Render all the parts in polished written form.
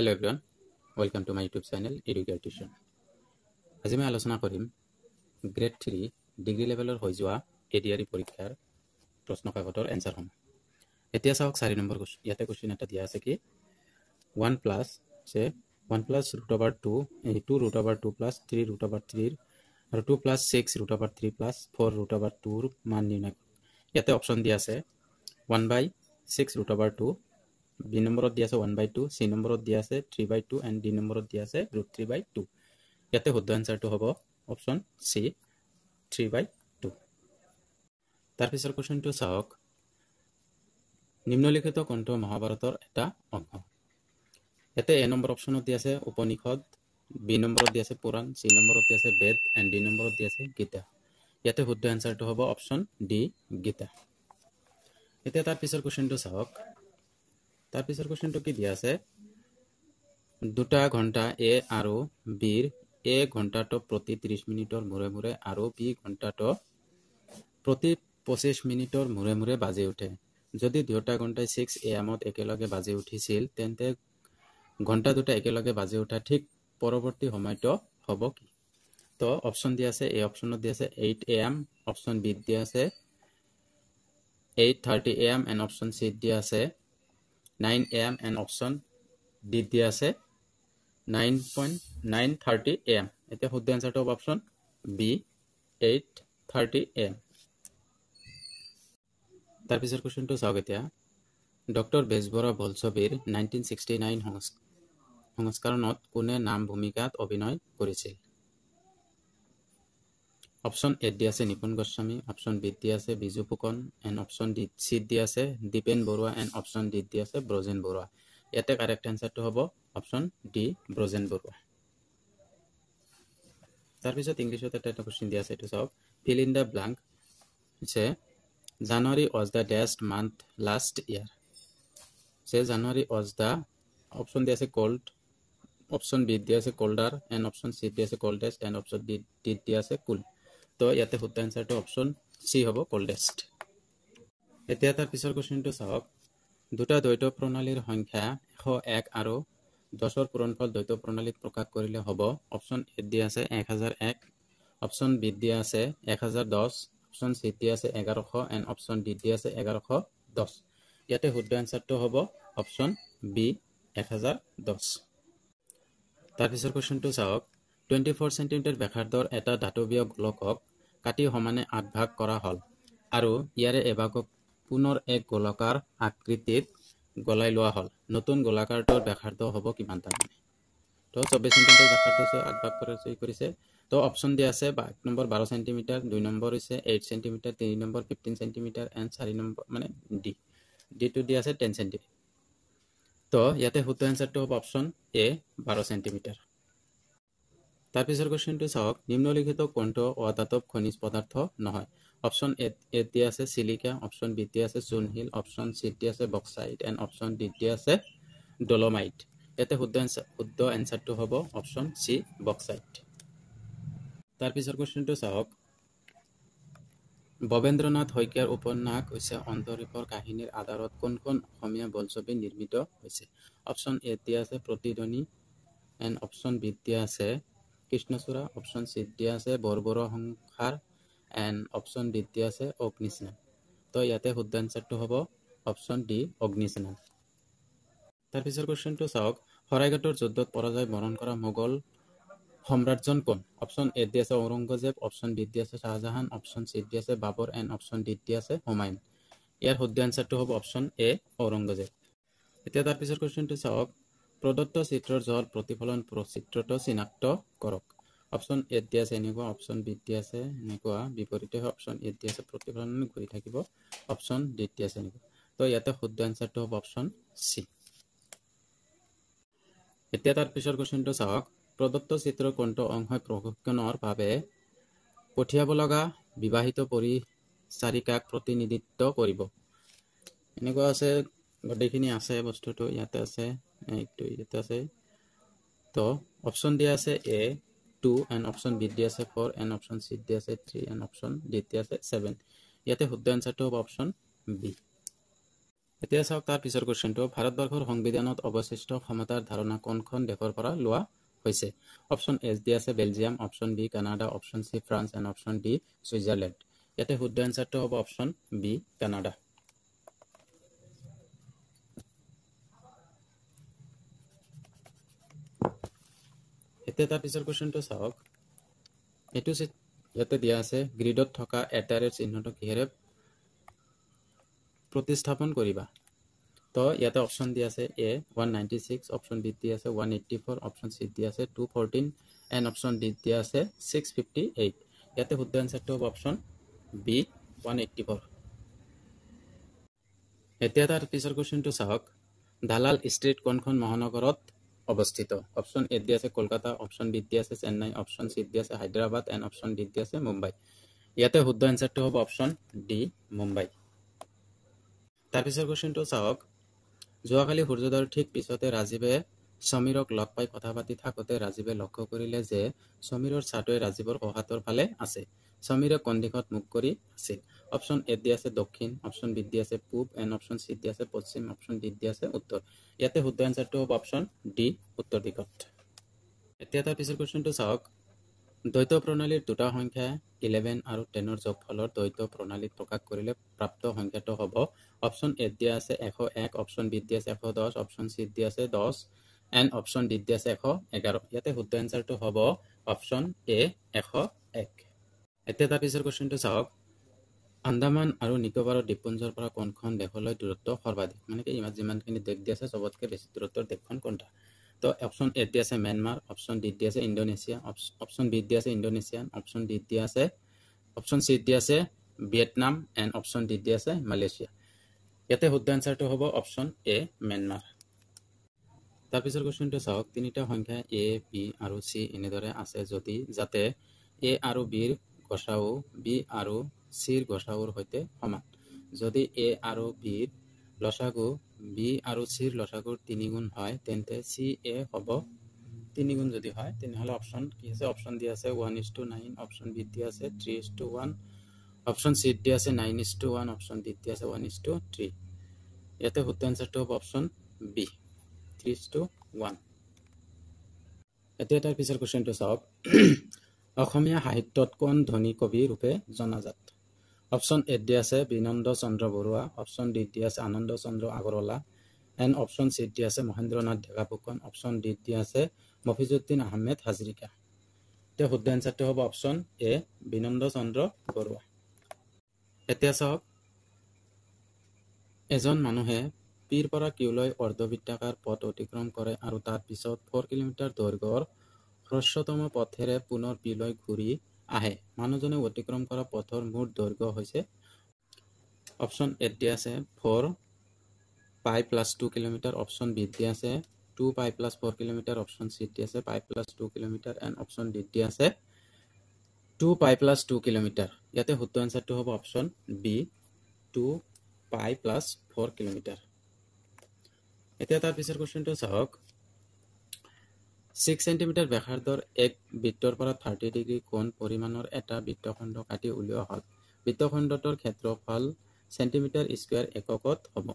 Hello everyone, welcome to my YouTube channel Educare Tuition. আজি মই আলোচনা কৰিম গ্ৰেড 3 ডিগ্ৰী লেভেলৰ হৈ যোৱা এডিআৰই পৰীক্ষাৰ প্ৰশ্ন কাকতৰ এনসাৰ সমূহ। এতিয়া চাওক 4 নম্বৰ কোশ্চন। ইয়াতে কোশ্চন এটা দিয়া আছে কি 1 প্লাস সে 1 প্লাস √2 2 √2 প্লাস 3 √3 আৰু 2 প্লাস 6 √3 প্লাস 4 √2 ৰ মান নিৰ্ণয় কৰক। ইয়াতে অপচন দিয়া আছে 1/6 √2, B নম্বৰত দিয়া আছে 1/2, C নম্বৰত দিয়া আছে 3/2 and D নম্বৰত দিয়া আছে √3/2। ইয়াতে শুদ্ধ আনসাৰটো হ'ব অপচন C 3/2। তাৰ পিছৰ কোশ্চনটো চাওক নিম্নলিখিত কোনটো মহাভাৰতৰ এটা অংশ। ইয়াতে A নম্বৰ অপচনত দিয়া আছে উপনিষদ, B নম্বৰত দিয়া আছে পুৰাণ, C নম্বৰত দিয়া আছে বেদ and D নম্বৰত দিয়া আছে গীতা। ইয়াতে শুদ্ধ আনসাৰটো হ'ব অপচন D গীতা। এতিয়া তাৰ পিছৰ কোশ্চনটো চাওক। তাৰ পিছৰ কোশ্চনটো কি দিয়া আছে 2 ঘণ্টা A আৰু B A ঘণ্টাটো প্ৰতি 30 মিনিটৰ মূৰে মূৰে আৰু B ঘণ্টাটো প্ৰতি 25 মিনিটৰ মূৰে মূৰে বাজি উঠে। যদি দুটা ঘণ্টাই 6 AM একেলগে বাজি উঠিছিল তেন্তে ঘণ্টা দুটা একেলগে বাজি উঠা ঠিক পৰৱৰ্তী সময়টো হ'ব কি। তো অপচন দিয়া আছে, A অপচনত দিয়া আছে 8 AM, অপচন B দিয়া আছে 8:30 AM and অপচন C দিয়া আছে 9 AM and অপচন D দিয়া আছে 9:30 AM। এতিয়া শুদ্ধ আনসাৰটো হ'ব অপচন B 8:30 AM। তাৰ পিছৰ কোশ্চনটো চাওক। এতিয়া ডক্টৰ বেজবৰুৱা বোলছবিৰ 1969 সংস্কৰণত কোনে নাম ভূমিকাত অভিনয় কৰিছিল। অপচন A দিয়া আছে নিপুণ গোস্বামী, অপচন B দিয়া আছে Biju Phukan and option C দিয়া আছে Dipen Barua and option D দিয়া আছে ব্ৰজেন বৰুৱা। ইয়াতে কাৰেক্ট আনসাৰটো হ'ব অপচন D ব্ৰজেন বৰুৱা। তাৰ পিছত ইংলিশত এটা কোশ্চন দিয়া আছে, এটো চাওক fill in the blank আছে January was the dash month last year। সে January was the অপচন দিয়া আছে cold, অপচন B দিয়া আছে colder and অপচন C দিয়া আছে coldest and অপচন D দিয়া আছে cool। তো ইয়াতে শুদ্ধ আনসাৰটো অপচন C হ'ব coldest। এতিয়া তাৰ পিছৰ কোশ্চনটো চাওক দুটা দ্বৈত প্ৰণালীৰ সংখ্যা 101 আৰু 10ৰ পূৰণফল দ্বৈত প্ৰণালীত প্ৰকাশ কৰিলে হ'ব। অপচন A দিয়া আছে 1001, অপচন B দিয়া আছে 1010, অপচন C দিয়া আছে 1100 and অপচন D দিয়া আছে 1110। ইয়াতে শুদ্ধ আনসাৰটো হ'ব অপচন B 1010। তাৰ পিছৰ কোশ্চনটো চাওক 24 সেন্টিমিটাৰ ব্যাসাৰ্ধৰ এটা ধাতৱীয় গোলকক কাটি সমানে 8 ভাগ কৰা হল আৰু ইয়াৰে এভাগক পুনৰ এক গোলাকাৰ আকৃতিত গলাই লোৱা হল। নতুন গোলাকাৰটোৰ ব্যাসাৰ্ধ হ'ব কিমান তাৰমানে। তো 24 সেন্টিমিটাৰ ব্যাসাৰ্ধ 8 ভাগ কৰিছে। তো অপচন দিয়া আছে 1 নম্বৰ 12 সেন্টিমিটাৰ, 2 নম্বৰ হৈছে 8 centimetre, 3 number 15 centimetre and 4 number মানে D টো দিয়া আছে 10 সেন্টিমিটাৰ। তো ইয়াতে শুদ্ধ আনসাৰটো হ'ব অপচন A 12 সেন্টিমিটাৰ। তাৰ পিছৰ কোশ্চনটো চাওক নিম্নলিখিত কোনটো অধাতব খনিজ পদাৰ্থ নহয়। অপচন A দিয়া আছে সিলিকা, অপচন B দিয়া আছে চুনশিল, অপচন C দিয়া আছে বক্সাইট and অপচন D দিয়া আছে ডলোমাইট। ইয়াতে শুদ্ধ আনসাৰটো হ'ব অপচন C বক্সাইট। তাৰ পিছৰ কোশ্চনটো চাওক ভৱেন্দ্ৰনাথ শইকীয়াৰ উপন্যাস হৈছে অন্তৰীপৰ কাহিনীৰ আধাৰত কোনখন অসমীয়া বোলছবি নিৰ্মিত হৈছে। অপচন A দিয়া আছে প্ৰতিধ্বনি and অপচন B দিয়া আছে কৃষ্ণচূড়া, অপচন C দিয়া আছে বৰ্বৰৰ সংসাৰ and অপচন D দিয়া আছে অগ্নিস্নান। তো ইয়াতে শুদ্ধ আনসাৰটো হ'ব অপচন D অগ্নিস্নান। তাৰ পিছৰ কোশ্চনটো চাওক শৰাইঘাটৰ যুদ্ধত পৰাজয় বৰণ কৰা মোগল সম্ৰাটজন কোন। অপচন A দিয়া আছে ঔৰংগজেব, অপচন B দিয়া আছে শাহজাহান, অপচন C দিয়া আছে বাবৰ and অপচন D দিয়া আছে হুমায়ুন। ইয়াৰ শুদ্ধ আনসাৰটো হ'ব অপচন A ঔৰংগজেব। এতিয়া তাৰ পিছৰ কোশ্চনটো চাওক প্ৰদত্ত চিত্ৰৰ জল প্ৰতিফলন চিত্ৰটো চিনাক্ত কৰক। অপচন A দিয়া আছে এনেকুৱা, অপচন B দিয়া আছে এনেকুৱা, বিপৰীতে অপচন A দিয়া আছে প্ৰতিফলন ঘূৰি থাকিব, অপচন D দিয়া আছে এনেকুৱা। তো ইয়াতে শুদ্ধ আনসাৰটো হ'ব অপচন C। এতিয়া তাৰ পিছৰ কোশ্চনটো চাওক প্ৰদত্ত চিত্ৰৰ কোনটো অংশই প্ৰশিক্ষণৰ বাবে পঠিয়াব লগা বিবাহিত পৰিচাৰিকাক প্ৰতিনিধিত্ব কৰিব। এনেকুৱা আছে গোটেইখিনি আছে বস্তুটো ইয়াতে আছে এইটো ইয়াতে আছে। তো অপচন দিয়া আছে A 2 and অপচন B দিয়া আছে 4 and অপচন C দিয়া আছে 3 and অপচন D দিয়া আছে 7। ইয়াতে শুদ্ধ আনসাৰটো হ'ব অপচন B। এতিয়া চাওক তাৰ পিছৰ কোৱেশ্চনটো ভাৰতবৰ্ষৰ সংবিধানত অৱশিষ্ট ক্ষমতাৰ ধাৰণা কোনখন দেশৰ পৰা লোৱা হৈছে অপশ্যন এছ দি আছে Belgium option B Canada option C France and option D Switzerland ইয়াতে শুদ্ধ এনসাৰটো হ'ব অপশ্যন বি কানাডা এতিয়া তাৰ পিছৰ কোৱেশ্চনটো চাওক এটো ইয়াতে দিয়া আছে গ্ৰিডত থকা এটাৰেট চিহ্নটো কিহেৰে প্ৰতিস্থাপন কৰিবা তো ইয়াতে অপশ্যন দিয়া আছে এ 196 অপশ্যন বি দিয়া আছে 184 অপশ্যন সি দিয়া আছে 214 এণ্ড অপশ্যন ডি দিয়া আছে 658 ইয়াতে শুদ্ধ এনসাৰটো হ'ব অপশ্যন বি 184 এতিয়া তাৰ পিছৰ কোৱেশ্চনটো চাওক দালাল ষ্ট্ৰীট কোনখন মহানগৰত অৱস্থিত অপশ্যন এ দিয়া আছে কলকাতা অপশ্যন বি দিয়া আছে চেন্নাই অপশ্যন সি দিয়া আছে হায়দৰাবাদ এণ্ড অপশ্যন ডি দিয়া আছে মুম্বাই ইয়াতে শুদ্ধ এনসাৰটো হ'ব অপশ্যন ডি মুম্বাই তাৰ পিছৰ কোৱেশ্চনটো চাওক যোৱাকালি সূৰ্যোদয়ৰ ঠিক পিছতে ৰাজীৱে সমীৰক লগ পাই কথা পাতি থাকোতে ৰাজীৱে লক্ষ্য কৰিলে যে সমীৰৰ ছাটোৱে ৰাজীৱৰ অহাতৰ ফালে আছে সমীৰে কোন দিশত মুখ কৰি আছিল অপশ্যন এ দিয়া আছে দক্ষিণ অপশ্যন বি দিয়া আছে পূব এণ্ড অপশ্যন সি দিয়া আছে পশ্চিম অপশ্যন ডি দিয়া আছে উত্তৰ ইয়াতে শুদ্ধ এনসাৰটো হ'ব অপশ্যন ডি উত্তৰ দিশত এতিয়া তাৰ পিছৰ কোৱেশ্চনটো চাওক দ্বৈত প্ৰণালীৰ দুটা সংখ্যা 11 আৰু 10ৰ যোগফলৰ দ্বৈত প্ৰণালীত প্ৰকাশ কৰিলে প্ৰাপ্ত সংখ্যাটো হ'ব অপশ্যন এ দিয়া আছে 101 অপশ্যন বি দিয়া আছে 110 অপশ্যন সি দিয়া আছে 10 এণ্ড অপশ্যন ডি দিয়া আছে 111 ইয়াতে শুদ্ধ এনসাৰটো হ'ব অপশ্যন এ 101 এতিয়া তাৰ পিছৰ কোৱেশ্চনটো চাওক আন্দামান আৰু নিকোবৰৰ দ্বীপপুঞ্জৰ পৰা কোনখন দেশলৈ দূৰত্ব সৰ্বাধিক মানে কি যিমানখিনি দেশ দিয়া আছে চবতকৈ বেছি দূৰত্বৰ দেশখন কোনটা তো অপশ্যন এ দিয়া আছে म्यांमार অপশ্যন ডি দিয়া আছে ইণ্ডোনেছিয়া অপশ্যন বি দিয়া আছে ইণ্ডোনেছিয়ান অপশ্যন ডি দিয়া আছে অপশ্যন সি দিয়া আছে ভিয়েটনাম এণ্ড অপশ্যন ডি দিয়া আছে মালয়েছিয়া ইয়াতে শুদ্ধ এনসাৰটো হ'ব অপশ্যন এ म्यांमार তাৰ পিছৰ কোৱেশ্চনটো চাওক তিনিটা সংখ্যা এ বি আৰু সি এনেদৰে আছে যদি যাতে এ আৰু বিৰ গসাউ বি আৰু সিৰ গসাউৰ সৈতে সমান যদি এ আৰু বিৰ লসাগু বি আৰু সিৰ লসাগুৰ 3 গুণ হয় তেন্তে সি এ হ'ব 3 গুণ যদি হয় তেনেহলে অপশ্যন কি আছে অপশ্যন দিয়া আছে 1:9 অপশ্যন বি দিয়া আছে 3:1 অপশ্যন সি দিয়া আছে 9:1 অপশ্যন ডি দিয়া আছে 1:3 ইয়াতে শুদ্ধ এনসাৰটো হ'ব অপশ্যন বি 3:1 এতিয়া তাৰ পিছৰ কোৱেশ্চনটো চাওক অসমীয়া সাহিত্যত কোন ধনী কবি ৰূপে জনাজাত অপশ্যন এ দিয়া আছে বিনন্দ চন্দ্ৰ বৰুৱা অপশ্যন ডি দিয়া আছে আনন্দ চন্দ্ৰ আগৰৱালা এণ্ড অপশ্যন সি দিয়া আছে মহেন্দ্ৰনাথ ডেকাফুকন অপশ্যন ডি দিয়া আছে মফিজুদ্দিন আহমেদ হাজৰিকা এতিয়া শুদ্ধ এনসাৰটো হ'ব অপশ্যন এ বিনন্দ চন্দ্ৰ বৰুৱা এতিয়া চাওক এজন মানুহে পিৰ পৰা কিউলৈ অৰ্ধবৃত্তাকাৰ পথ অতিক্ৰম কৰে আৰু তাৰ পিছত 4 কিলোমিটাৰ দৈৰ্ঘ্যৰ হ্ৰস্বতম পথেৰে পুনৰ পিলৈ ঘূৰি আহে মানুহজনে অতিক্ৰম কৰা পথৰ মুঠ দৈৰ্ঘ্য হৈছে অপশ্যন এ দিয়া আছে 4 পাই প্লাছ 2 কিলোমিটাৰ অপশ্যন বি দিয়া আছে 2 পাই প্লাছ 4 কিলোমিটাৰ অপশ্যন সি দিয়া আছে পাই plus 2 kilometre and option D দিয়া আছে 2 পাই প্লাছ 2 কিলোমিটাৰ ইয়াতে শুদ্ধ এনসাৰটো হ'ব অপশ্যন বি 2 পাই প্লাছ 4 কিলোমিটাৰ এতিয়া তাৰ পিছৰ কোৱেশ্চনটো চাওক 6 সেন্টিমিটাৰ ব্যাসাৰ্ধৰ এক বৃত্তৰ পৰা 30 ডিগ্ৰী কোণ পৰিমাণৰ এটা বৃত্তখণ্ড কাটি উলিওৱা হ'ল বৃত্তখণ্ডটোৰ ক্ষেত্ৰফল সেন্টিমিটাৰ স্কয়াৰ এককত হ'ব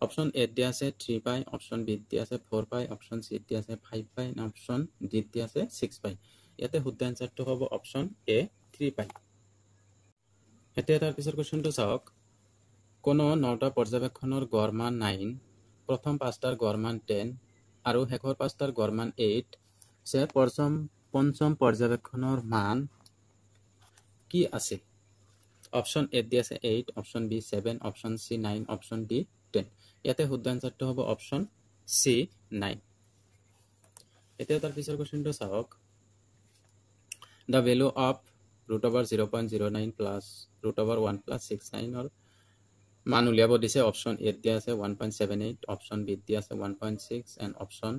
অপশ্যন এ দিয়া আছে 3 পাই অপশ্যন বি দিয়া আছে 4 পাই অপশ্যন সি দিয়া আছে 5 পাই অপশ্যন ডি দিয়া আছে 6 পাই ইয়াতে শুদ্ধ এনসাৰটো হ'ব অপশ্যন এ 3 পাই এতিয়া তাৰ পিছৰ কোৱেশ্চনটো চাওক কোনো নটা পৰ্যবেক্ষণৰ গড় মান 9 প্ৰথম পাঁচটাৰ গড় মান 10 আৰু শেষৰ পাঁচটাৰ গড় মান 8 সে পঞ্চম পৰ্যবেক্ষণৰ মান কি আছে অপশ্যন এ দিয়া আছে 8 অপশ্যন বি 7 অপশ্যন সি 9 অপশ্যন ডি 10 ইয়াতে শুদ্ধ এনসাৰটো হ'ব অপশ্যন সি 9 এতিয়া তাৰ পিছৰ কোৱেশ্চনটো চাওক the value of √0.09 plus √1+69 or মান উলিয়াব দিছে অপশ্যন এ দিয়া আছে 1.78 অপশ্যন বি দিয়া আছে 1.6 এণ্ড অপশ্যন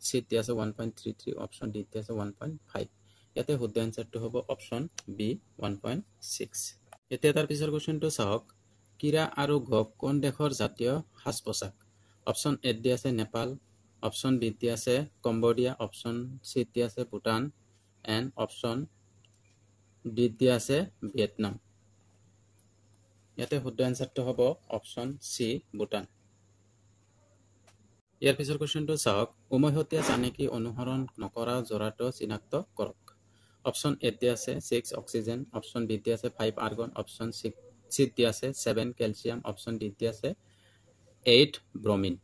সি দিয়া আছে 1.33 অপশ্যন ডি দিয়া আছে 1.5 ইয়াতে শুদ্ধ এনসাৰটো হ'ব অপশ্যন বি 1.6 এতিয়া তাৰ পিছৰ কোৱেশ্চনটো চাওক কিৰা আৰু গক কোন দেশৰ জাতীয় সাজ পোছাক অপশ্যন এ দিয়া আছে নেপাল অপশ্যন বি দিয়া আছে কম্বোডিয়া অপশ্যন সি দিয়া আছে ভূটান এণ্ড অপশ্যন ডি দিয়া আছে ভিয়েটনাম ইয়াতে শুদ্ধ এনসাৰটো হ'ব অপশ্যন সি ভূটান ইয়াৰ পিছৰ কোৱেশ্চনটো চাওক উমৈহতীয়া চানেকি অনুসৰণ নকৰা জোৰাটো চিনাক্ত কৰক অপশ্যন এ দিয়া আছে 6 অক্সিজেন অপশ্যন বি দিয়া আছে 5 আৰ্গন অপশ্যন সি দিয়া আছে 7 কেলছিয়াম অপশ্যন ডি দিয়া আছে 8 ব্ৰমিন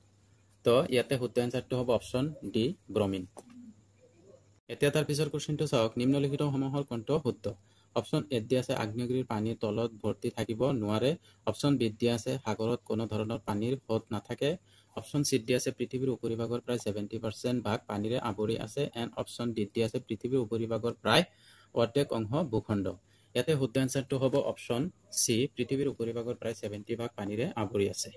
তো ইয়াতে শুদ্ধ এনসাৰটো হ'ব অপশ্যন ডি ব্ৰমিন এতিয়া তাৰ পিছৰ কোৱেশ্চনটো চাওক নিম্নলিখিত সমূহৰ কোনটো শুদ্ধ অপশ্যন এ দিয়া আছে আগ্নেয়গিৰিৰ পানীৰ তলত ভৰ্তি থাকিব নোৱাৰে অপশ্যন বি দিয়া আছে সাগৰত কোনো ধৰণৰ পানীৰ সোঁত নাথাকে অপশ্যন সি দিয়া আছে পৃথিৱীৰ উপৰিভাগৰ প্ৰায় 70% ভাগ পানীৰে আৱৰি আছে এণ্ড অপশ্যন ডি দিয়া আছে পৃথিৱীৰ উপৰিভাগৰ প্ৰায় অৰ্ধেক অংশ ভূখণ্ড ইয়াতে শুদ্ধ এনসাৰটো হ'ব অপশ্যন সি পৃথিৱীৰ উপৰিভাগৰ প্ৰায় 70 ভাগ পানীৰে আৱৰি আছে